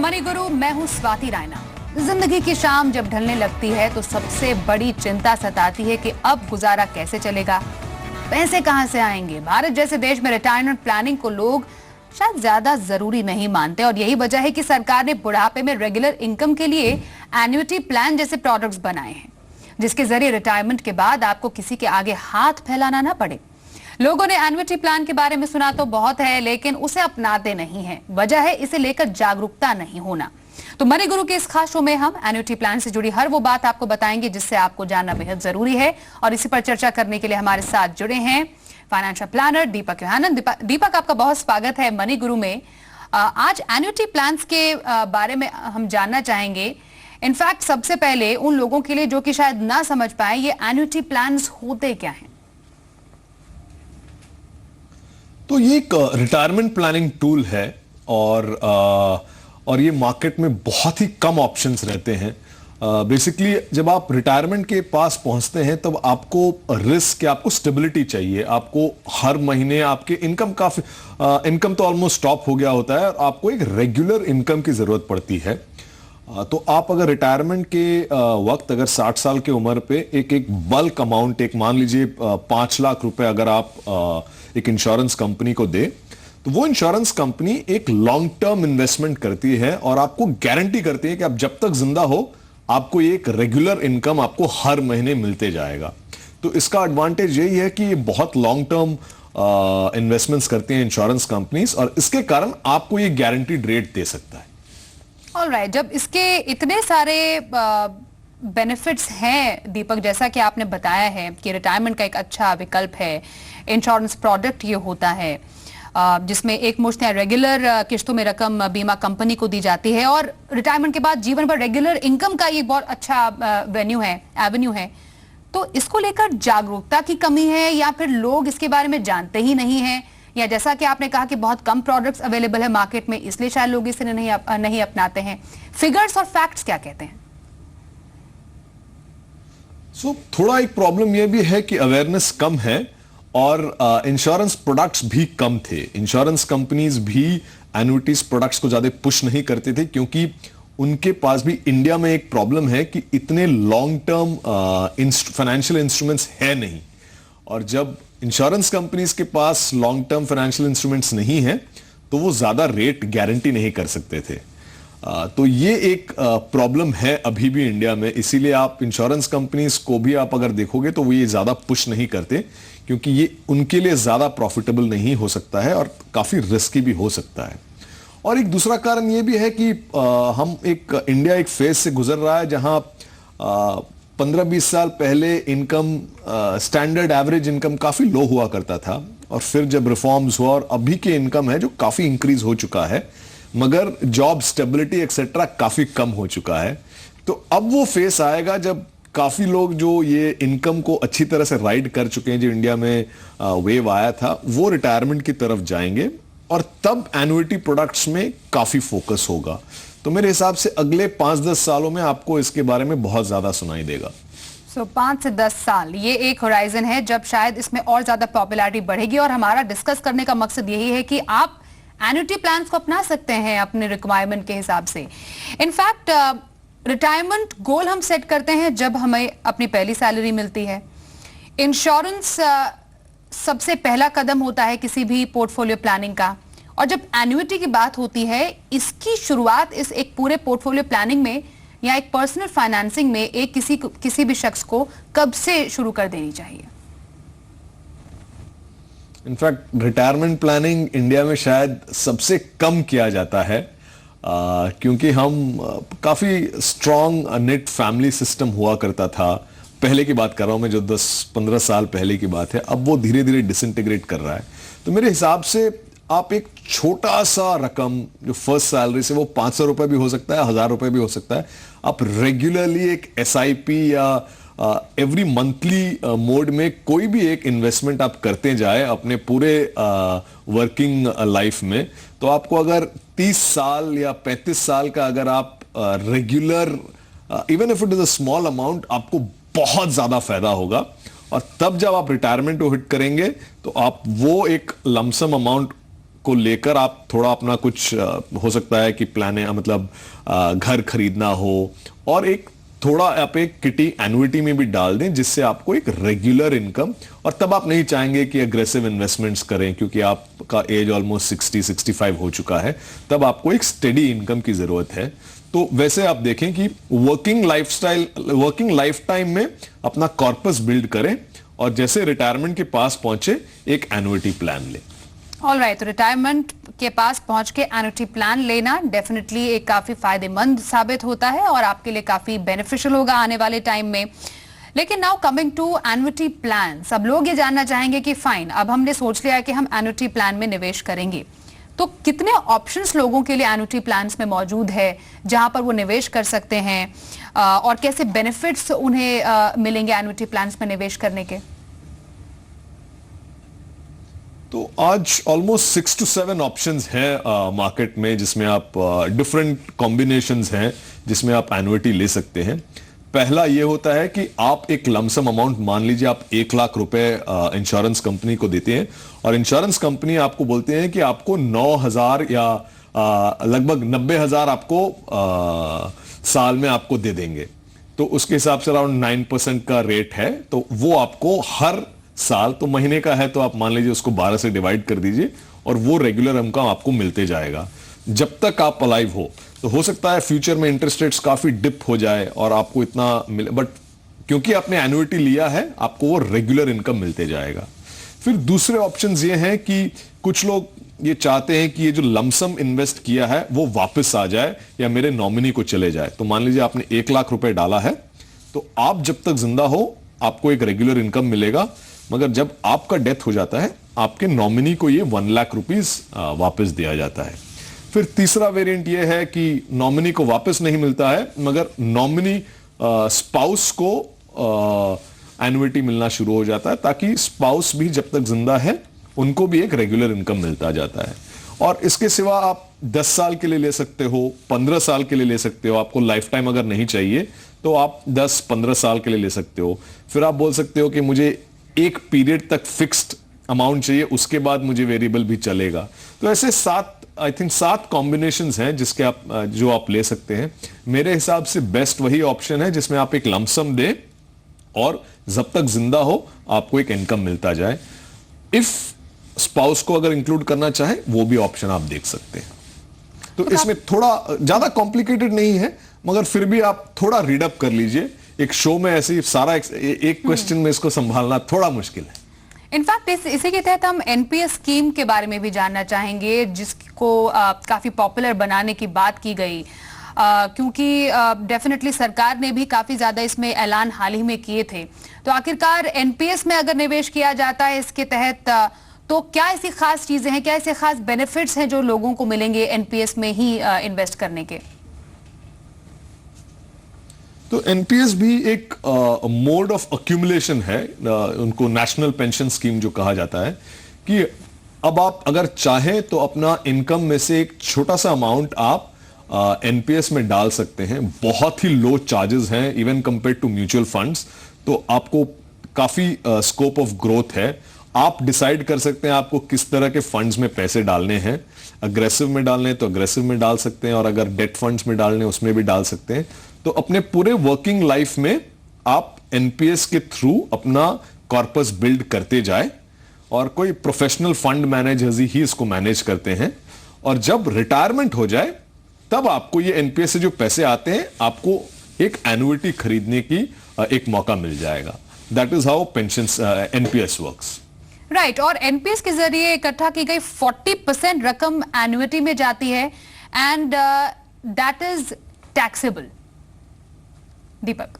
Money गुरु, मैं हूं स्वाति रायना। जिंदगी की शाम जब ढलने लगती है तो सबसे बड़ी चिंता सताती है कि अब गुजारा कैसे चलेगा, पैसे कहां से आएंगे। भारत जैसे देश में रिटायरमेंट प्लानिंग को लोग शायद ज्यादा जरूरी नहीं मानते और यही वजह है कि सरकार ने बुढ़ापे में रेगुलर इनकम के लिए एन्युटी प्लान जैसे प्रोडक्ट्स बनाए हैं, जिसके जरिए रिटायरमेंट के बाद आपको किसी के आगे हाथ फैलाना ना पड़े। लोगों ने एन्युटी प्लान के बारे में सुना तो बहुत है, लेकिन उसे अपनाते नहीं हैं। वजह है इसे लेकर जागरूकता नहीं होना। तो मनी गुरु के इस खास शो में हम एन्युटी प्लान से जुड़ी हर वो बात आपको बताएंगे जिससे आपको जानना बेहद जरूरी है। और इसी पर चर्चा करने के लिए हमारे साथ जुड़े हैं फाइनेंशियल प्लानर दीपक योहानन। दीपक, आपका बहुत स्वागत है मनी गुरु में। आज एन्युटी प्लान्स के बारे में हम जानना चाहेंगे। इनफैक्ट सबसे पहले उन लोगों के लिए जो कि शायद ना समझ पाए, ये एन्युटी प्लान्स होते क्या हैं? तो ये एक रिटायरमेंट प्लानिंग टूल है और ये मार्केट में बहुत ही कम ऑप्शंस रहते हैं। बेसिकली जब आप रिटायरमेंट के पास पहुंचते हैं तब आपको रिस्क या आपको स्टेबिलिटी चाहिए। आपको हर महीने आपके इनकम तो ऑलमोस्ट स्टॉप हो गया होता है और आपको एक रेगुलर इनकम की जरूरत पड़ती है। तो आप अगर रिटायरमेंट के वक्त अगर 60 साल की उम्र पे एक बल्क अमाउंट, एक मान लीजिए 5 लाख रुपए अगर आप एक इंश्योरेंस कंपनी को दे, तो वो इंश्योरेंस कंपनी एक लॉन्ग टर्म इन्वेस्टमेंट करती है और आपको गारंटी करती है कि आप जब तक जिंदा हो आपको एक रेगुलर इनकम आपको हर महीने मिलते जाएगा। तो इसका एडवांटेज यही है कि ये बहुत लॉन्ग टर्म इन्वेस्टमेंट्स करती हैं इंश्योरेंस कंपनीज और इसके कारण आपको ये गारंटीड रेट दे सकता है। ऑलराइट, जब इसके इतने सारे बेनिफिट्स हैं दीपक, जैसा कि आपने बताया है कि रिटायरमेंट का एक अच्छा विकल्प है, इंश्योरेंस प्रोडक्ट ये होता है जिसमें एक मुश्त रेगुलर किस्तों में रकम बीमा कंपनी को दी जाती है और रिटायरमेंट के बाद जीवन भर रेगुलर इनकम का ये बहुत अच्छा एवेन्यू है। तो इसको लेकर जागरूकता की कमी है या फिर लोग इसके बारे में जानते ही नहीं है, या जैसा कि आपने कहा कि बहुत कम प्रोडक्ट्स अवेलेबल है मार्केट में इसलिए शायद लोग इसे नहीं अपनाते हैं? फिगर्स और फैक्ट्स क्या कहते हैं? थोड़ा एक प्रॉब्लम यह भी है कि अवेयरनेस कम है और इंश्योरेंस प्रोडक्ट्स भी कम थे। इंश्योरेंस कंपनीज भी एन्युटीज प्रोडक्ट्स को ज्यादा पुश नहीं करते थे क्योंकि उनके पास भी इंडिया में एक प्रॉब्लम है कि इतने लॉन्ग टर्म फाइनेंशियल इंस्ट्रूमेंट्स है नहीं। और जब इंश्योरेंस कंपनीज के पास लॉन्ग टर्म फाइनेंशियल इंस्ट्रूमेंट्स नहीं है तो वो ज्यादा रेट गारंटी नहीं कर सकते थे। तो ये एक प्रॉब्लम है अभी भी इंडिया में। इसीलिए आप इंश्योरेंस कंपनीज को भी आप अगर देखोगे तो वो ये ज्यादा पुश नहीं करते क्योंकि ये उनके लिए ज्यादा प्रॉफिटेबल नहीं हो सकता है और काफी रिस्की भी हो सकता है। और एक दूसरा कारण ये भी है कि इंडिया एक फेज से गुजर रहा है जहां 15-20 साल पहले इनकम, स्टैंडर्ड एवरेज इनकम काफी लो हुआ करता था और फिर जब रिफॉर्म्स हुआ और अभी के इनकम है जो काफी इंक्रीज हो चुका है, मगर जॉब स्टेबिलिटी एक्सेट्रा काफी कम हो चुका है। तो अब वो फेस आएगा जब काफी लोग जो ये इनकम को अच्छी तरह से राइड कर चुके हैं, जो इंडिया में वेव आया था, वो रिटायरमेंट की तरफ जाएंगे और तब एन्युटी प्रोडक्ट्स में काफी फोकस होगा। तो मेरे हिसाब से अगले 5-10 सालों में आपको इसके बारे में बहुत ज्यादा सुनाई देगा। 5 से 10 साल ये एक होराइजन है जब शायद इसमें और ज्यादा पॉपुलैरिटी बढ़ेगी और हमारा डिस्कस करने का मकसद यही है कि आप एन्युटी प्लान्स को अपना सकते हैं अपने रिक्वायरमेंट के हिसाब से। इनफैक्ट रिटायरमेंट गोल हम सेट करते हैं जब हमें अपनी पहली सैलरी मिलती है। इंश्योरेंस सबसे पहला कदम होता है किसी भी पोर्टफोलियो प्लानिंग का, और जब एन्युटी की बात होती है इसकी शुरुआत इस एक पूरे पोर्टफोलियो प्लानिंग में या एक पर्सनल फाइनेंसिंग में एक किसी भी शख्स को कब से शुरू कर देनी चाहिए? इनफैक्ट रिटायरमेंट प्लानिंग इंडिया में शायद सबसे कम किया जाता है क्योंकि हम काफी स्ट्रॉन्ग नेट फैमिली सिस्टम हुआ करता था। पहले की बात कर रहा हूं मैं, जो 10-15 साल पहले की बात है। अब वो धीरे धीरे डिसइंटीग्रेट कर रहा है। तो मेरे हिसाब से आप एक छोटा सा रकम जो फर्स्ट सैलरी से, वो 500 रुपए भी हो सकता है, 1000 रुपए भी हो सकता है, आप रेगुलरली एक SIP या एवरी मंथली मोड में कोई भी एक इन्वेस्टमेंट आप करते जाए अपने पूरे वर्किंग लाइफ में, तो आपको अगर 30 साल या 35 साल का अगर आप regular, even if it is a small amount, आपको बहुत ज्यादा फायदा होगा। और तब जब आप रिटायरमेंट को हिट करेंगे तो आप वो एक लमसम अमाउंट को लेकर आप थोड़ा अपना कुछ हो सकता है कि प्लान है, मतलब घर खरीदना हो, और एक थोड़ा आप एक किटी एन्युटी में भी डाल दें जिससे आपको एक रेगुलर इनकम, और तब आप नहीं चाहेंगे कि अग्रेसिव इन्वेस्टमेंट्स करें क्योंकि आपका एज ऑलमोस्ट 60-65 हो चुका है, तब आपको एक स्टेडी इनकम की जरूरत है। तो वैसे आप देखें कि वर्किंग लाइफ टाइम में अपना कॉर्पस बिल्ड करें और जैसे रिटायरमेंट के पास पहुंचे एक एन्युटी प्लान लें। ऑलराइट, तो रिटायरमेंट के पास पहुंच के एन्युटी प्लान लेना डेफिनेटली एक काफी फायदेमंद साबित होता है और आपके लिए काफी बेनिफिशियल होगा आने वाले टाइम में। लेकिन now coming to annuity plan, सब लोग ये जानना चाहेंगे कि फाइन, अब हमने सोच लिया है कि हम एन्युटी प्लान में निवेश करेंगे, तो कितने ऑप्शंस लोगों के लिए एन्युटी प्लान्स में मौजूद है जहां पर वो निवेश कर सकते हैं, और कैसे बेनिफिट्स उन्हें मिलेंगे एन्युटी प्लान्स में निवेश करने के? तो आज ऑलमोस्ट 6 to 7 ऑप्शंस हैं मार्केट में जिसमें आप डिफरेंट कॉम्बिनेशंस हैं जिसमें आप एन्युटी ले सकते हैं। पहला ये होता है कि आप एक लमसम अमाउंट, मान लीजिए आप 1 लाख रुपए इंश्योरेंस कंपनी को देते हैं और इंश्योरेंस कंपनी आपको बोलते हैं कि आपको 9,000 या लगभग 90,000 आपको साल में आपको दे देंगे। तो उसके हिसाब से अराउंड 9% का रेट है, तो वो आपको हर साल, तो महीने का है तो आप मान लीजिए उसको 12 से डिवाइड कर दीजिए और वो रेगुलर इनकम आपको मिलते जाएगा जब तक आप अलाइव हो। तो हो सकता है फ्यूचर में इंटरेस्ट रेट्स काफी डिप हो जाए और आपको इतना मिले, बट क्योंकि आपने एन्युटी लिया है आपको वो रेगुलर इनकम मिलते जाएगा। फिर दूसरे ऑप्शंस ये हैं कि कुछ लोग ये चाहते हैं कि ये जो लमसम इन्वेस्ट किया है वो वापस आ जाए या मेरे नॉमिनी को चले जाए। तो मान लीजिए आपने 1 लाख रुपए डाला है, तो आप जब तक जिंदा हो आपको एक रेगुलर इनकम मिलेगा, मगर जब आपका डेथ हो जाता है आपके नॉमिनी को ये 1 लाख रुपीस वापस दिया जाता है। फिर तीसरा वेरिएंट ये है कि नॉमिनी को वापस नहीं मिलता है मगर नॉमिनी स्पाउस को एन्युटी मिलना शुरू हो जाता है, ताकि स्पाउस भी जब तक जिंदा है उनको भी एक रेगुलर इनकम मिलता जाता है। और इसके सिवा आप 10 साल के लिए ले सकते हो, 15 साल के लिए ले सकते हो, आपको लाइफ टाइम अगर नहीं चाहिए तो आप 10-15 साल के लिए ले सकते हो। फिर आप बोल सकते हो कि मुझे एक पीरियड तक फिक्स्ड अमाउंट चाहिए, उसके बाद मुझे वेरिएबल भी चलेगा। तो ऐसे 7 कॉम्बिनेशंस हैं जिसके जो आप ले सकते हैं। मेरे हिसाब से बेस्ट वही ऑप्शन है जिसमें आप एक लमसम दें और जब तक जिंदा हो आपको एक इनकम मिलता जाए। इफ स्पाउस को अगर इंक्लूड करना चाहे वो भी ऑप्शन आप देख सकते हैं। तो इसमें थोड़ा ज्यादा कॉम्प्लिकेटेड नहीं है, मगर फिर भी आप थोड़ा रीडअप कर लीजिए। एक शो में ऐसे सारा एक क्वेश्चन में इसको संभालना थोड़ा मुश्किल है। इनफैक्ट इसी के तहत हम एनपीएस स्कीम के बारे में भी जानना चाहेंगे, जिसको काफी पॉपुलर बनाने की बात की गई, क्योंकि डेफिनेटली सरकार ने भी काफी ज्यादा इसमें ऐलान हाल ही में किए थे। तो आखिरकार एनपीएस में अगर निवेश किया जाता है इसके तहत, तो क्या ऐसी खास चीजें हैं, क्या ऐसे खास बेनिफिट्स हैं जो लोगों को मिलेंगे एनपीएस में ही इन्वेस्ट करने के? तो एनपीएस भी एक मोड ऑफ अक्यूमुलेशन है, उनको नेशनल पेंशन स्कीम जो कहा जाता है, कि अब आप अगर चाहें तो अपना इनकम में से एक छोटा सा अमाउंट आप एनपीएस में डाल सकते हैं। बहुत ही लो चार्जेस हैं even compare to mutual funds, तो आपको काफी स्कोप ऑफ ग्रोथ है। आप डिसाइड कर सकते हैं आपको किस तरह के फंड्स में पैसे डालने हैं। अग्रेसिव में डालने हैं तो अग्रेसिव में डाल सकते हैं, और अगर डेट फंड्स में डालने हैं उसमें भी डाल सकते हैं। तो अपने पूरे वर्किंग लाइफ में आप एनपीएस के थ्रू अपना कॉर्पस बिल्ड करते जाए, और कोई प्रोफेशनल फंड मैनेजर्स ही इसको मैनेज करते हैं। और जब रिटायरमेंट हो जाए तब आपको ये एनपीएस से जो पैसे आते हैं आपको एक एन्युटी खरीदने की एक मौका मिल जाएगा। That is how pension NPS works. Right, और एनपीएस के जरिए इकट्ठा की गई 40% रकम एन्युटी में जाती है, एंड दैट इज टैक्सेबल। दीपक?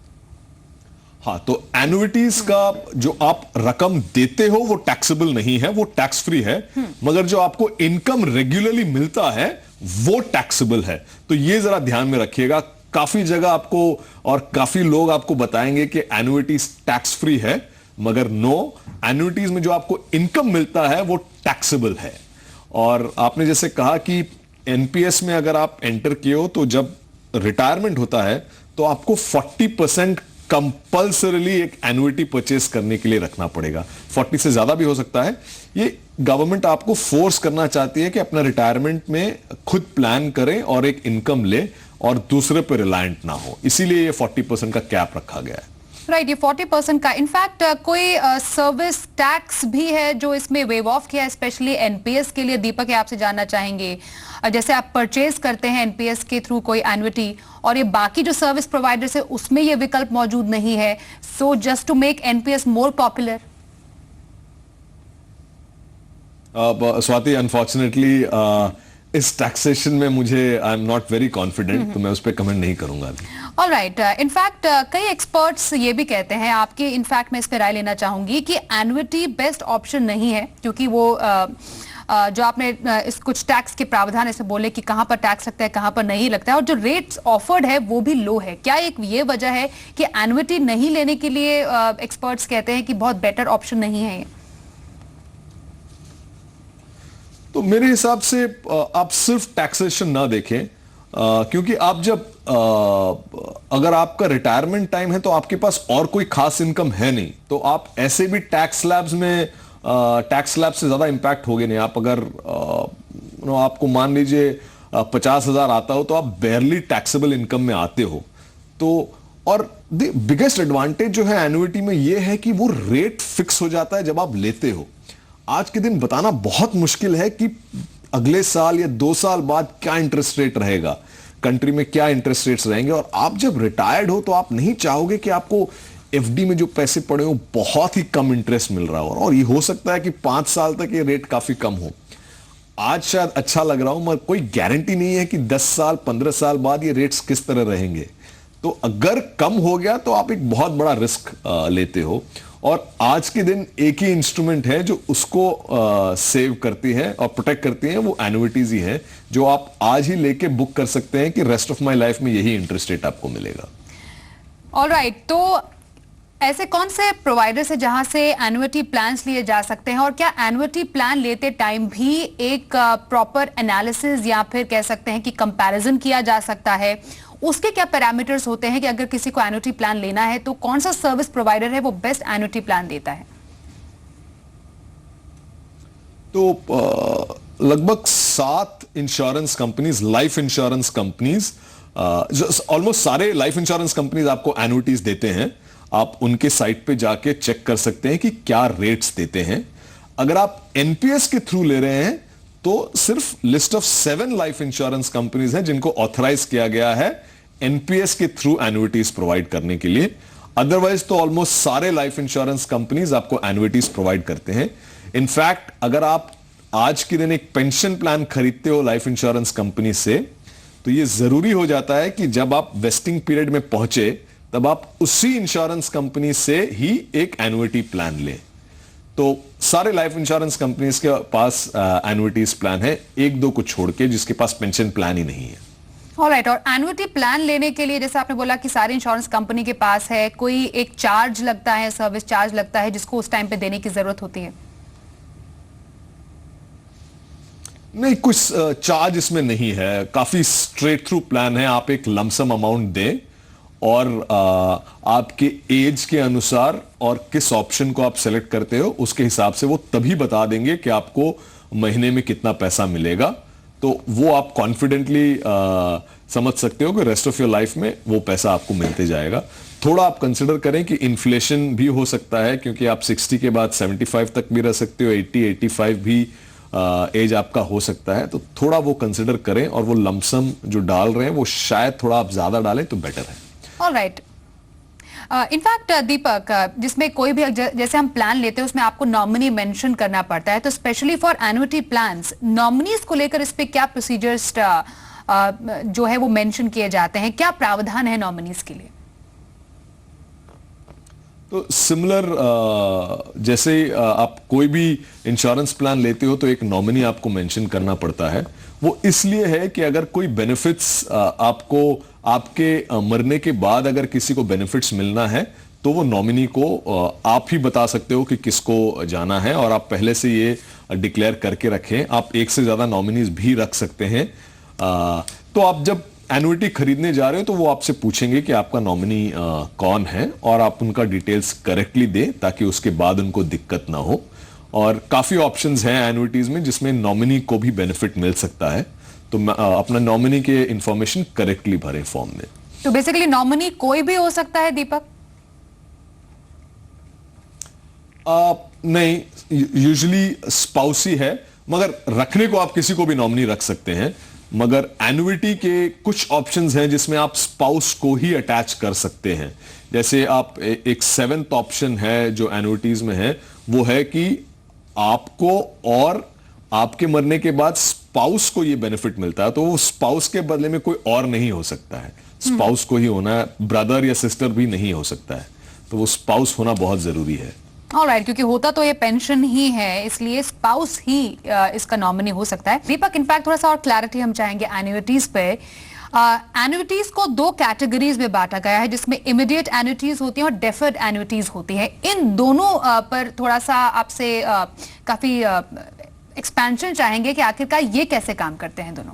हाँ, तो एन्युटीज का जो आप रकम देते हो वो टैक्सेबल नहीं है, वो टैक्स फ्री है, मगर जो आपको इनकम रेगुलरली मिलता है वो टैक्सेबल है। तो ये जरा ध्यान में रखिएगा। काफी जगह आपको और काफी लोग आपको बताएंगे कि एन्युटीज टैक्स फ्री है, मगर नो, एन्युटीज में जो आपको इनकम मिलता है वो टैक्सेबल है। और आपने जैसे कहा कि एनपीएस में अगर आप एंटर किए हो तो जब रिटायरमेंट होता है तो आपको 40% कंपल्सरीली एक एन्युटी परचेस करने के लिए रखना पड़ेगा। 40 से ज्यादा भी हो सकता है। ये गवर्नमेंट आपको फोर्स करना चाहती है कि अपना रिटायरमेंट में खुद प्लान करें और एक इनकम ले और दूसरे पर रिलायंट ना हो, इसीलिए ये 40% का कैप रखा गया है। राइट, ये 40% का इनफैक्ट कोई सर्विस टैक्स भी है जो इसमें वेव ऑफ किया है, स्पेशली एनपीएस के लिए। दीपक, आपसे जानना चाहेंगे, जैसे आप परचेज करते हैं एनपीएस के थ्रू कोई एन्युटी, और ये बाकी जो सर्विस प्रोवाइडर्स है उसमें ये विकल्प मौजूद नहीं है, so just to make NPS more popular. Swati, unfortunately इस टैक्सेशन में मुझे I am not very confident, तो मैं उस पर कमेंट नहीं करूंगा अभी। ऑलराइट, इनफैक्ट कई एक्सपर्ट्स ये भी कहते हैं, आपकी इनफैक्ट मैं इस पर राय लेना चाहूंगी कि एन्युटी बेस्ट ऑप्शन नहीं है, क्योंकि वो जो आपने इस कुछ टैक्स के प्रावधान ऐसे बोले कि कहां पर टैक्स लगता है कहां पर नहीं लगता है, और जो रेट्स ऑफर्ड है वो भी लो है। क्या एक ये वजह है कि एन्युटी नहीं लेने के लिए एक्सपर्ट्स कहते हैं कि बहुत बेटर ऑप्शन नहीं है ये? तो मेरे हिसाब से आप सिर्फ टैक्सेशन ना देखें, क्योंकि आप जब अगर आपका रिटायरमेंट टाइम है तो आपके पास और कोई खास इनकम है नहीं, तो आप ऐसे भी टैक्स स्लैब्स में टैक्स स्लैब से ज्यादा इंपैक्ट होगे नहीं। आप अगर आपको मान लीजिए 50,000 आता हो तो आप बेयरली टैक्सेबल इनकम में आते हो। तो और द बिगेस्ट एडवांटेज जो है एन्युटी में ये है कि वो रेट फिक्स हो जाता है जब आप लेते हो। आज के दिन बताना बहुत मुश्किल है कि अगले साल या 2 साल बाद क्या इंटरेस्ट रेट रहेगा, कंट्री में क्या इंटरेस्ट रेट्स रहेंगे। और आप जब रिटायर्ड हो तो आप नहीं चाहोगे कि आपको एफडी में जो पैसे पड़े हो बहुत ही कम इंटरेस्ट मिल रहा हो, और ये हो सकता है कि 5 साल तक ये रेट काफी कम हो। आज शायद अच्छा लग रहा हो, मगर कोई गारंटी नहीं है कि 10 साल 15 साल बाद ये रेट्स किस तरह रहेंगे। तो अगर कम हो गया तो आप एक बहुत बड़ा रिस्क लेते हो, और आज के दिन एक ही इंस्ट्रूमेंट है जो उसको सेव करती है और प्रोटेक्ट करती है, वो एन्युटीज ही है, जो आप आज ही लेके बुक कर सकते हैं कि रेस्ट ऑफ माय लाइफ में यही इंटरेस्ट रेट आपको मिलेगा। ऑलराइट, तो ऐसे कौन से प्रोवाइडर्स है जहां से एन्युटी प्लान्स लिए जा सकते हैं, और क्या एन्युटी प्लान लेते टाइम भी एक प्रॉपर एनालिसिस या फिर कह सकते हैं कि कंपैरिजन किया जा सकता है? उसके क्या पैरामीटर्स होते हैं कि अगर किसी को एन्युटी प्लान लेना है तो कौन सा सर्विस प्रोवाइडर है वो बेस्ट एन्युटी प्लान देता है? तो लगभग 7 insurance companies, life insurance companies, almost सारे लाइफ इंश्योरेंस कंपनीज आपको एन्युटीज देते हैं। आप उनके साइट पे जाके चेक कर सकते हैं कि क्या रेट्स देते हैं। अगर आप एनपीएस के थ्रू ले रहे हैं तो सिर्फ list of 7 life insurance companies हैं जिनको ऑथराइज किया गया है एनपीएस के थ्रू एन्युटीज प्रोवाइड करने के लिए। अदरवाइज तो ऑलमोस्ट सारे लाइफ इंश्योरेंस कंपनीज आपको एन्युटीज प्रोवाइड करते हैं। इनफैक्ट अगर आप आज के दिन एक पेंशन प्लान खरीदते हो लाइफ इंश्योरेंस कंपनी से, तो यह जरूरी हो जाता है कि जब आप वेस्टिंग पीरियड में पहुंचे तब आप उसी इंश्योरेंस कंपनी से ही एक एन्युटी प्लान लें। तो सारे लाइफ इंश्योरेंस कंपनीज के पास एन्युटीज प्लान है, 1-2 को छोड़ के जिसके पास पेंशन प्लान ही नहीं है। ऑलराइट, और एन्युटी प्लान लेने के लिए जैसे आपने बोला कि सारे इंश्योरेंस कंपनी के पास है, कोई एक चार्ज लगता है, सर्विस चार्ज लगता है जिसको उस टाइम पे देने की जरूरत होती है? नहीं, कुछ चार्ज इसमें नहीं है, काफी स्ट्रेट थ्रू प्लान है। आप एक लमसम अमाउंट दें और आपके एज के अनुसार और किस ऑप्शन को आप सेलेक्ट करते हो उसके हिसाब से वो तभी बता देंगे कि आपको महीने में कितना पैसा मिलेगा। तो वो आप कॉन्फिडेंटली समझ सकते हो कि रेस्ट ऑफ योर लाइफ में वो पैसा आपको मिलते जाएगा। थोड़ा आप कंसिडर करें कि इन्फ्लेशन भी हो सकता है, क्योंकि आप 60 के बाद 75 तक भी रह सकते हो, 80-85 भी एज आपका हो सकता है। तो थोड़ा वो कंसिडर करें, और वो लमसम जो डाल रहे हैं वो शायद थोड़ा आप ज्यादा डालें तो बेटर है। ऑलराइट, इनफैक्ट दीपक, जिसमें कोई भी जैसे हम प्लान लेते हैं उसमें आपको नॉमिनी मेंशन करना पड़ता है, तो specially for annuity plans nominees को लेकर इस पे क्या प्रोसीजर्स जो है वो मेंशन किए जाते हैं, क्या प्रावधान है नॉमिनीज के लिए? तो सिमिलर जैसे आप कोई भी इंश्योरेंस प्लान लेते हो तो एक नॉमिनी आपको मेंशन करना पड़ता है। वो इसलिए है कि अगर कोई बेनिफिट्स आपको आपके मरने के बाद अगर किसी को बेनिफिट्स मिलना है तो वो नॉमिनी को आप ही बता सकते हो कि किसको जाना है, और आप पहले से ये डिक्लेयर करके रखें। आप एक से ज्यादा नॉमिनीज भी रख सकते हैं। तो आप जब एन्युटी खरीदने जा रहे हो तो वो आपसे पूछेंगे कि आपका नॉमिनी कौन है, और आप उनका डिटेल्स करेक्टली दें ताकि उसके बाद उनको दिक्कत ना हो। और काफी ऑप्शंस हैं एन्युइटीज में जिसमें नॉमिनी को भी बेनिफिट मिल सकता है। तो अपना नॉमिनी के इंफॉर्मेशन करेक्टली भरें फॉर्म में। तो बेसिकली नॉमिनी कोई भी हो सकता है दीपक? नहीं, यूजुअली स्पाउस ही है, मगर रखने को आप किसी को भी नॉमिनी रख सकते हैं। मगर एन्युइटी के कुछ ऑप्शंस हैं जिसमें आप स्पाउस को ही अटैच कर सकते हैं। जैसे आप एक 7th ऑप्शन है जो एन्युइटीज में है, वो है कि आपको और आपके मरने के बाद स्पाउस को ये बेनिफिट मिलता है। तो वो स्पाउस के बदले में कोई और नहीं हो सकता है, स्पाउस को ही होना है, ब्रदर या सिस्टर भी नहीं हो सकता है। तो वो स्पाउस होना बहुत जरूरी है। ऑलराइट, क्योंकि होता तो ये पेंशन ही है, इसलिए स्पाउस ही इसका नॉमिनी हो सकता है। दीपक, इनफैक्ट थोड़ा सा और क्लैरिटी हम चाहेंगे एन्युइटीज पे। एन्युइटीज को 2 कैटेगरीज में बांटा गया है, जिसमें इमीडिएट एन्युइटीज होती हैं और डेफर्ड एन्युइटीज होती हैं। इन दोनों पर थोड़ा सा आपसे काफी एक्सपेंशन चाहेंगे कि आखिरकार ये कैसे काम करते हैं दोनों।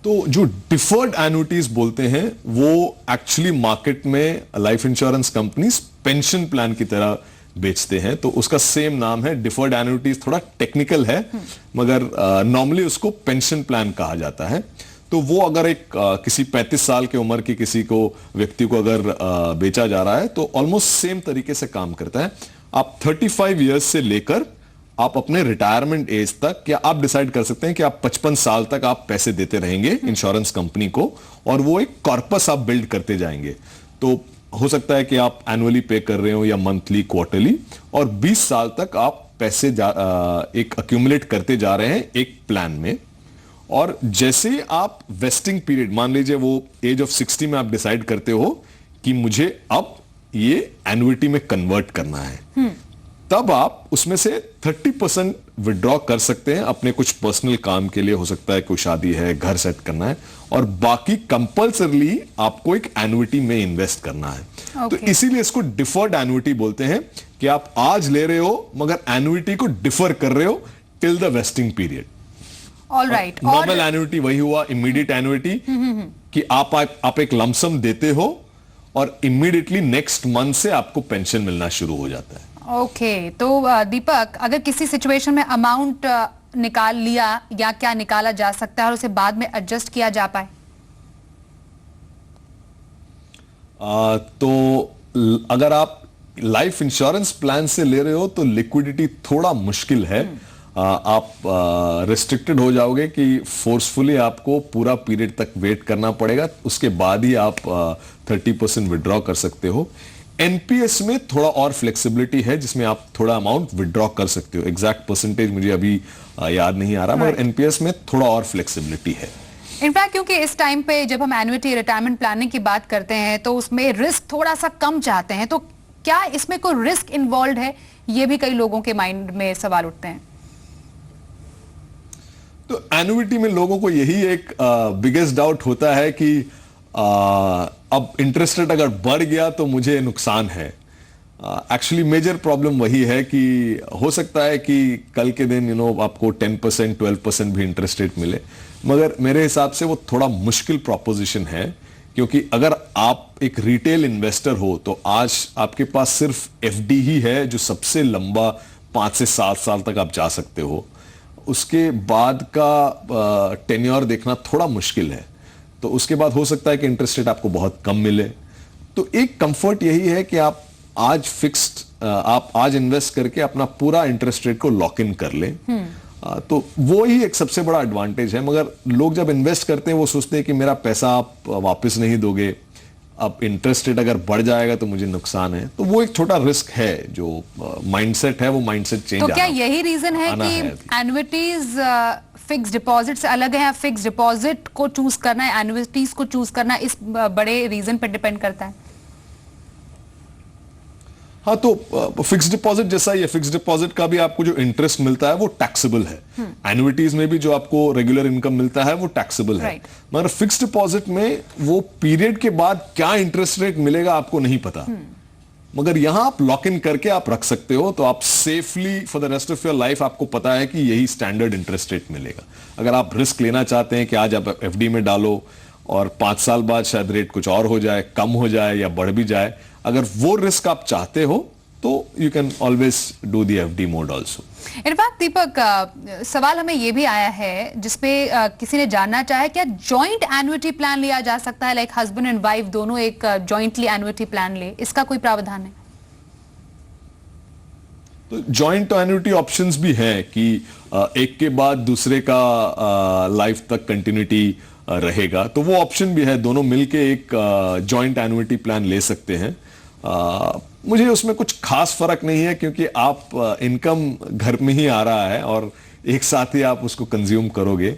तो जो डिफर्ड एन्युइटीज बोलते हैं वो एक्चुअली मार्केट में life insurance companies pension plan की तरह बेचते हैं। तो उसका सेम नाम है डिफर्ड एन्युइटीज। थोड़ा टेक्निकल है, मगर नॉर्मली उसको पेंशन प्लान कहा जाता है। तो वो अगर एक किसी 35 साल की उम्र की किसी को व्यक्ति को अगर बेचा जा रहा है तो ऑलमोस्ट सेम तरीके से काम करता है। आप 35 ईयर्स से लेकर आप अपने रिटायरमेंट एज तक, या आप डिसाइड कर सकते हैं कि आप 55 साल तक आप पैसे देते रहेंगे इंश्योरेंस कंपनी को, और वो एक कॉर्पस आप बिल्ड करते जाएंगे। तो हो सकता है कि आप एनुअली पे कर रहे हो या मंथली, क्वार्टरली, और 20 साल तक आप पैसे एक अक्यूमुलेट करते जा रहे हैं एक प्लान में। और जैसे आप वेस्टिंग पीरियड, मान लीजिए वो एज ऑफ 60 में आप डिसाइड करते हो कि मुझे अब ये एन्युइटी में कन्वर्ट करना है, तब आप उसमें से 30% विड्रॉ कर सकते हैं अपने कुछ पर्सनल काम के लिए। हो सकता है कोई शादी है, घर सेट करना है, और बाकी कंपल्सरली आपको एक एन्युइटी में इन्वेस्ट करना है। तो इसीलिए इसको डिफर्ड एन्युइटी बोलते हैं कि आप आज ले रहे हो मगर एन्युइटी को डिफर कर रहे हो till the vesting period. Alright, normal annuity वही हुआ, इमीडिएट एन्युइटी कि आप एक लमसम देते हो और इमीडिएटली नेक्स्ट मंथ से आपको पेंशन मिलना शुरू हो जाता है। ओके, तो दीपक, अगर किसी सिचुएशन में अमाउंट निकाल लिया या क्या निकाला जा सकता है और उसे बाद में एडजस्ट किया जा पाए? तो अगर आप लाइफ इंश्योरेंस प्लान से ले रहे हो तो लिक्विडिटी थोड़ा मुश्किल है। आप रिस्ट्रिक्टेड हो जाओगे कि फोर्सफुली आपको पूरा पीरियड तक वेट करना पड़ेगा, उसके बाद ही आप 30% विड्रॉ कर सकते हो। एनपीएस में थोड़ा और फ्लेक्सिबिलिटी है जिसमें आप थोड़ा अमाउंट विड्रॉ कर सकते हो। एग्जैक्ट परसेंटेज मुझे अभी याद नहीं आ रहा, मगर एनपीएस में थोड़ा और फ्लेक्सिबिलिटी है। इनफैक्ट क्योंकि इस टाइम पे जब हम एन्युइटी रिटायरमेंट प्लानिंग की बात करते हैं तो उसमें रिस्क थोड़ा सा कम चाहते हैं, तो क्या इसमें कोई रिस्क इन्वॉल्व है? ये भी कई लोगों के माइंड में सवाल उठते हैं। तो एन्युइटी में लोगों को यही एक बिगेस्ट डाउट होता है कि अब इंटरेस्ट रेट अगर बढ़ गया तो मुझे नुकसान है। एक्चुअली मेजर प्रॉब्लम वही है कि हो सकता है कि कल के दिन आपको 10% 12% भी इंटरेस्ट रेट मिले, मगर मेरे हिसाब से वो थोड़ा मुश्किल प्रोपोजिशन है। क्योंकि अगर आप एक रिटेल इन्वेस्टर हो तो आज आपके पास सिर्फ एफडी ही है जो सबसे लंबा 5 से 7 साल तक आप जा सकते हो। उसके बाद का टेन्योर देखना थोड़ा मुश्किल है। तो उसके बाद हो सकता है कि इंटरेस्ट रेट आपको बहुत कम मिले। तो एक कंफर्ट यही है कि आप आज इन्वेस्ट करके अपना पूरा इंटरेस्ट रेट को लॉक इन कर लें। तो वो ही एक सबसे बड़ा एडवांटेज है। मगर लोग जब इन्वेस्ट करते हैं वो सोचते हैं कि मेरा पैसा आप वापस नहीं दोगे, अब इंटरेस्ट रेट अगर बढ़ जाएगा तो मुझे नुकसान है। तो वो एक छोटा रिस्क है, जो माइंडसेट है वो माइंडसेट चेंज। तो क्या यही रीजन है कि एन्युइटीज फिक्स डिपॉजिट से अलग है? फिक्स डिपॉजिट को चूज करना है, एन्युइटीज को चूज करना, इस बड़े रीजन पर डिपेंड करता है? हाँ, तो फिक्स डिपॉजिट जैसा ही है। फिक्स डिपॉजिट का भी आपको जो इंटरेस्ट मिलता है वो टैक्सेबल है। एन्युइटीज में भी जो आपको रेगुलर इनकम मिलता है वो टैक्सेबल है। मगर फिक्स डिपॉजिट में वो पीरियड के बाद क्या इंटरेस्ट रेट मिलेगा आपको नहीं पता। मगर यहां आप लॉक इन करके आप रख सकते हो, तो आप safely for the rest of your life आपको पता है कि यही स्टैंडर्ड इंटरेस्ट रेट मिलेगा। अगर आप रिस्क लेना चाहते हैं कि आज आप एफडी में डालो और 5 साल बाद शायद रेट कुछ और हो जाए, कम हो जाए या बढ़ भी जाए, अगर वो रिस्क आप चाहते हो तो you can always do the FD mode also. In fact Deepak, सवाल हमें यह भी आया है जिसपे किसी ने जानना चाहा क्या जॉइंट एन्युटी प्लान लिया जा सकता है, लाइक हस्बैंड एंड वाइफ दोनों एक जॉइंटली एन्युटी प्लान ले, इसका कोई प्रावधान है? तो जॉइंट एन्युटी ऑप्शंस भी हैं कि एक के बाद दूसरे का लाइफ तक कंटिन्यूटी रहेगा, तो वो ऑप्शन भी है। दोनों मिलके एक जॉइंट एन्युटी प्लान ले सकते हैं। मुझे उसमें कुछ खास फर्क नहीं है क्योंकि आप इनकम घर में ही आ रहा है और एक साथ ही आप उसको कंज्यूम करोगे,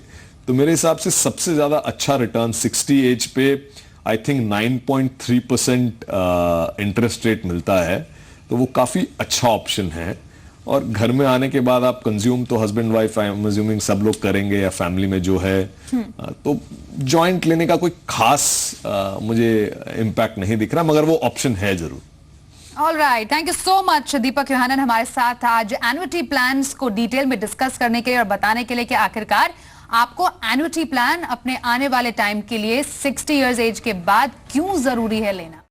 तो मेरे हिसाब से सबसे ज्यादा अच्छा रिटर्न 60 एज पे आई थिंक 9.3% इंटरेस्ट रेट मिलता है, तो वो काफी अच्छा ऑप्शन है। और घर में आने के बाद आप कंज्यूम तो husband wife I am assuming सब लोग करेंगे या फैमिली में जो है, तो जॉइंट लेने का कोई खास मुझे इम्पैक्ट नहीं दिख रहा, मगर वो ऑप्शन है जरूर। All right, thank you so much Deepak Yohannan हमारे साथ आज एन्युटी प्लान्स को डिटेल में डिस्कस करने के लिए और बताने के लिए कि आखिरकार आपको एन्युटी प्लान अपने आने वाले टाइम के लिए 60 इयर्स एज के बाद क्यों जरूरी है लेना।